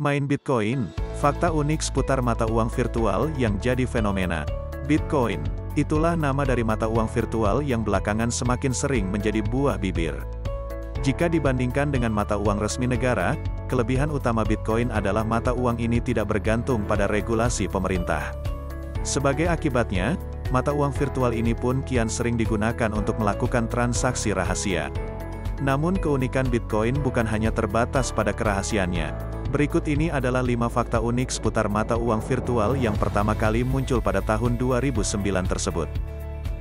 Main Bitcoin, fakta unik seputar mata uang virtual yang jadi fenomena. Bitcoin, itulah nama dari mata uang virtual yang belakangan semakin sering menjadi buah bibir. Jika dibandingkan dengan mata uang resmi negara, kelebihan utama Bitcoin adalah mata uang ini tidak bergantung pada regulasi pemerintah. Sebagai akibatnya, mata uang virtual ini pun kian sering digunakan untuk melakukan transaksi rahasia. Namun keunikan Bitcoin bukan hanya terbatas pada kerahasiaannya. Berikut ini adalah 5 fakta unik seputar mata uang virtual yang pertama kali muncul pada tahun 2009 tersebut.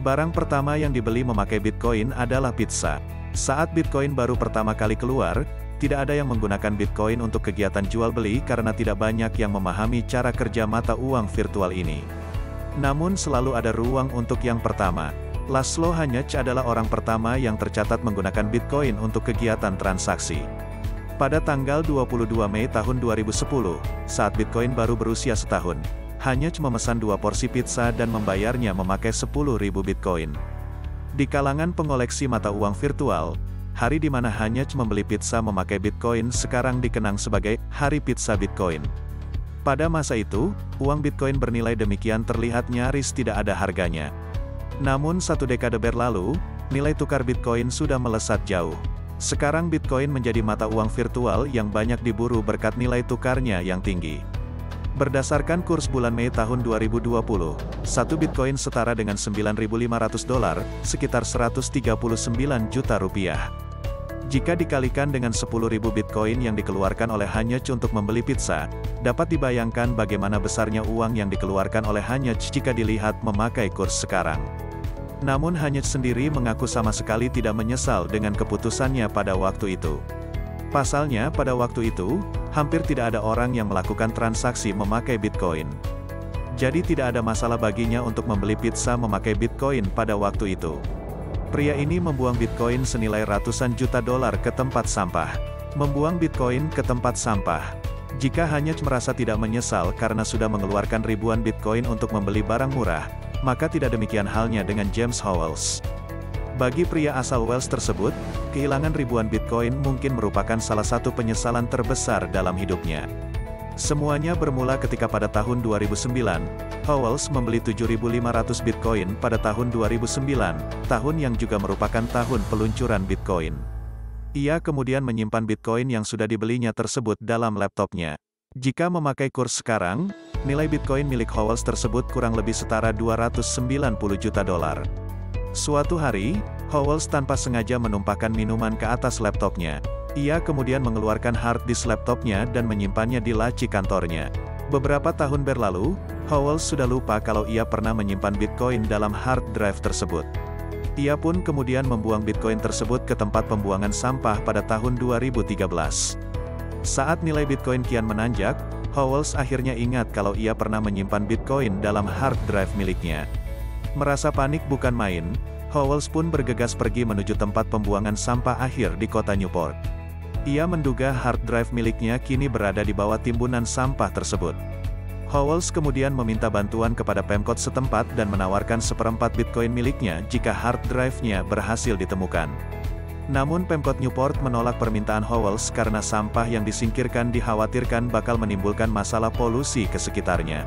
Barang pertama yang dibeli memakai Bitcoin adalah pizza. Saat Bitcoin baru pertama kali keluar, tidak ada yang menggunakan Bitcoin untuk kegiatan jual beli karena tidak banyak yang memahami cara kerja mata uang virtual ini. Namun selalu ada ruang untuk yang pertama. Laszlo Hanyecz adalah orang pertama yang tercatat menggunakan Bitcoin untuk kegiatan transaksi. Pada tanggal 22 Mei tahun 2010, saat Bitcoin baru berusia setahun, Hanyecz memesan 2 porsi pizza dan membayarnya memakai 10.000 Bitcoin. Di kalangan pengoleksi mata uang virtual, hari di mana Hanyecz membeli pizza memakai Bitcoin sekarang dikenang sebagai Hari Pizza Bitcoin. Pada masa itu, uang Bitcoin bernilai demikian terlihat nyaris tidak ada harganya. Namun 1 dekade berlalu, nilai tukar Bitcoin sudah melesat jauh. Sekarang Bitcoin menjadi mata uang virtual yang banyak diburu berkat nilai tukarnya yang tinggi. Berdasarkan kurs bulan Mei tahun 2020, 1 Bitcoin setara dengan $9.500, sekitar 139 juta rupiah. Jika dikalikan dengan 10.000 Bitcoin yang dikeluarkan oleh Hanyecz untuk membeli pizza, dapat dibayangkan bagaimana besarnya uang yang dikeluarkan oleh Hanyecz jika dilihat memakai kurs sekarang. Namun Hanyecz sendiri mengaku sama sekali tidak menyesal dengan keputusannya pada waktu itu. Pasalnya pada waktu itu, hampir tidak ada orang yang melakukan transaksi memakai Bitcoin. Jadi tidak ada masalah baginya untuk membeli pizza memakai Bitcoin pada waktu itu. Pria ini membuang Bitcoin senilai ratusan juta dolar ke tempat sampah. Membuang Bitcoin ke tempat sampah. Jika Hanyecz merasa tidak menyesal karena sudah mengeluarkan ribuan Bitcoin untuk membeli barang murah, maka tidak demikian halnya dengan James Howells. Bagi pria asal Wales tersebut, kehilangan ribuan Bitcoin mungkin merupakan salah satu penyesalan terbesar dalam hidupnya. Semuanya bermula ketika pada tahun 2009, Howells membeli 7.500 Bitcoin pada tahun 2009, tahun yang juga merupakan tahun peluncuran Bitcoin. Ia kemudian menyimpan Bitcoin yang sudah dibelinya tersebut dalam laptopnya. Jika memakai kurs sekarang, nilai Bitcoin milik Howells tersebut kurang lebih setara 290 juta dolar. Suatu hari, Howells tanpa sengaja menumpahkan minuman ke atas laptopnya. Ia kemudian mengeluarkan hard disk laptopnya dan menyimpannya di laci kantornya. Beberapa tahun berlalu, Howells sudah lupa kalau ia pernah menyimpan Bitcoin dalam hard drive tersebut. Ia pun kemudian membuang Bitcoin tersebut ke tempat pembuangan sampah pada tahun 2013. Saat nilai Bitcoin kian menanjak, Howells akhirnya ingat kalau ia pernah menyimpan Bitcoin dalam hard drive miliknya. Merasa panik bukan main, Howells pun bergegas pergi menuju tempat pembuangan sampah akhir di kota Newport. Ia menduga hard drive miliknya kini berada di bawah timbunan sampah tersebut. Howells kemudian meminta bantuan kepada Pemkot setempat dan menawarkan 1/4 Bitcoin miliknya jika hard drive-nya berhasil ditemukan. Namun Pemkot Newport menolak permintaan Howells karena sampah yang disingkirkan dikhawatirkan bakal menimbulkan masalah polusi ke sekitarnya.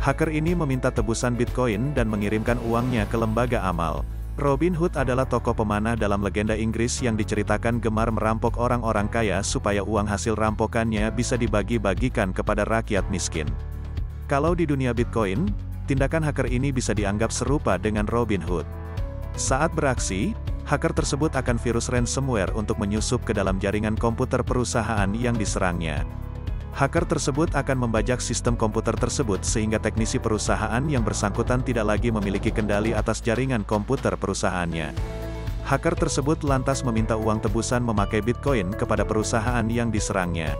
Hacker ini meminta tebusan Bitcoin dan mengirimkan uangnya ke lembaga amal. Robin Hood adalah tokoh pemanah dalam legenda Inggris yang diceritakan gemar merampok orang-orang kaya supaya uang hasil rampokannya bisa dibagi-bagikan kepada rakyat miskin. Kalau di dunia Bitcoin, tindakan hacker ini bisa dianggap serupa dengan Robin Hood. Saat beraksi, hacker tersebut akan virus ransomware untuk menyusup ke dalam jaringan komputer perusahaan yang diserangnya. Hacker tersebut akan membajak sistem komputer tersebut sehingga teknisi perusahaan yang bersangkutan tidak lagi memiliki kendali atas jaringan komputer perusahaannya. Hacker tersebut lantas meminta uang tebusan memakai Bitcoin kepada perusahaan yang diserangnya.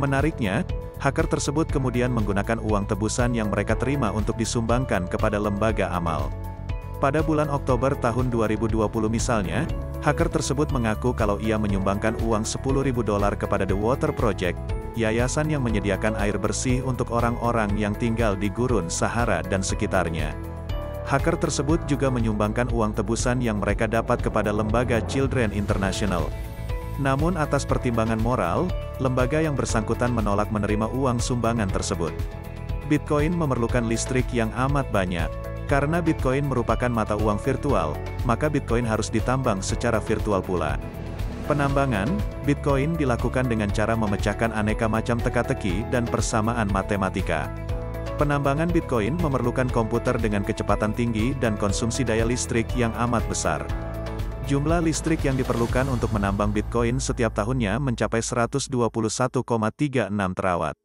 Menariknya, hacker tersebut kemudian menggunakan uang tebusan yang mereka terima untuk disumbangkan kepada lembaga amal. Pada bulan Oktober tahun 2020 misalnya, hacker tersebut mengaku kalau ia menyumbangkan uang $10.000 kepada The Water Project, yayasan yang menyediakan air bersih untuk orang-orang yang tinggal di Gurun Sahara dan sekitarnya. Hacker tersebut juga menyumbangkan uang tebusan yang mereka dapat kepada lembaga Children International. Namun atas pertimbangan moral, lembaga yang bersangkutan menolak menerima uang sumbangan tersebut. Bitcoin memerlukan listrik yang amat banyak. Karena Bitcoin merupakan mata uang virtual, maka Bitcoin harus ditambang secara virtual pula. Penambangan Bitcoin dilakukan dengan cara memecahkan aneka macam teka-teki dan persamaan matematika. Penambangan Bitcoin memerlukan komputer dengan kecepatan tinggi dan konsumsi daya listrik yang amat besar. Jumlah listrik yang diperlukan untuk menambang Bitcoin setiap tahunnya mencapai 121,36 terawatt.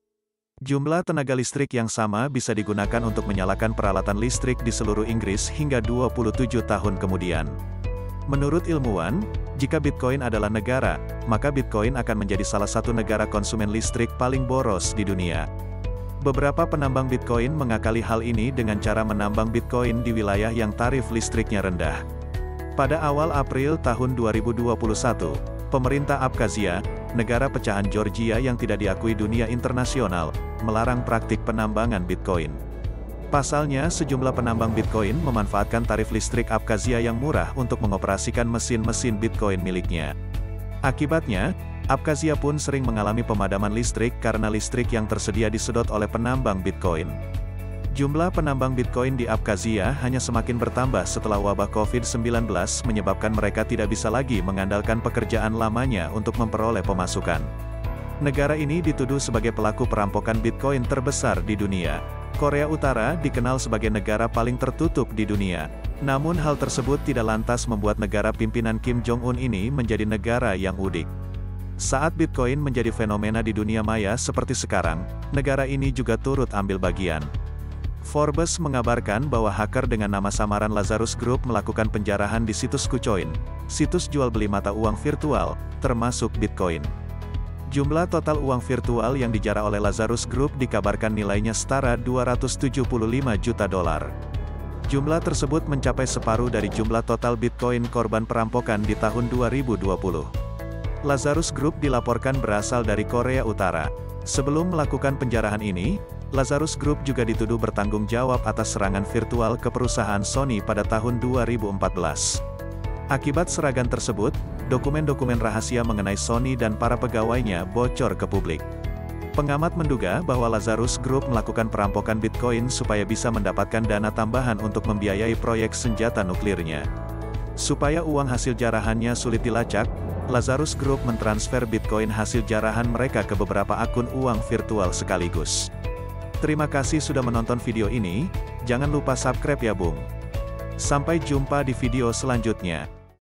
Jumlah tenaga listrik yang sama bisa digunakan untuk menyalakan peralatan listrik di seluruh Inggris hingga 27 tahun kemudian. Menurut ilmuwan, jika Bitcoin adalah negara, maka Bitcoin akan menjadi salah satu negara konsumen listrik paling boros di dunia. Beberapa penambang Bitcoin mengakali hal ini dengan cara menambang Bitcoin di wilayah yang tarif listriknya rendah. Pada awal April tahun 2021, pemerintah Abkhazia, negara pecahan Georgia yang tidak diakui dunia internasional, melarang praktik penambangan Bitcoin. Pasalnya, sejumlah penambang Bitcoin memanfaatkan tarif listrik Abkhazia yang murah untuk mengoperasikan mesin-mesin Bitcoin miliknya. Akibatnya, Abkhazia pun sering mengalami pemadaman listrik karena listrik yang tersedia disedot oleh penambang Bitcoin. Jumlah penambang Bitcoin di Abkhazia hanya semakin bertambah setelah wabah COVID-19 menyebabkan mereka tidak bisa lagi mengandalkan pekerjaan lamanya untuk memperoleh pemasukan. Negara ini dituduh sebagai pelaku perampokan Bitcoin terbesar di dunia. Korea Utara dikenal sebagai negara paling tertutup di dunia. Namun hal tersebut tidak lantas membuat negara pimpinan Kim Jong-un ini menjadi negara yang udik. Saat Bitcoin menjadi fenomena di dunia maya seperti sekarang, negara ini juga turut ambil bagian. Forbes mengabarkan bahwa hacker dengan nama samaran Lazarus Group melakukan penjarahan di situs KuCoin, situs jual beli mata uang virtual, termasuk Bitcoin. Jumlah total uang virtual yang dijarah oleh Lazarus Group dikabarkan nilainya setara $275 juta. Jumlah tersebut mencapai separuh dari jumlah total Bitcoin korban perampokan di tahun 2020. Lazarus Group dilaporkan berasal dari Korea Utara. Sebelum melakukan penjarahan ini, Lazarus Group juga dituduh bertanggung jawab atas serangan virtual ke perusahaan Sony pada tahun 2014. Akibat serangan tersebut, dokumen-dokumen rahasia mengenai Sony dan para pegawainya bocor ke publik. Pengamat menduga bahwa Lazarus Group melakukan perampokan Bitcoin supaya bisa mendapatkan dana tambahan untuk membiayai proyek senjata nuklirnya. Supaya uang hasil jarahannya sulit dilacak, Lazarus Group mentransfer Bitcoin hasil jarahan mereka ke beberapa akun uang virtual sekaligus. Terima kasih sudah menonton video ini, jangan lupa subscribe ya Bung. Sampai jumpa di video selanjutnya.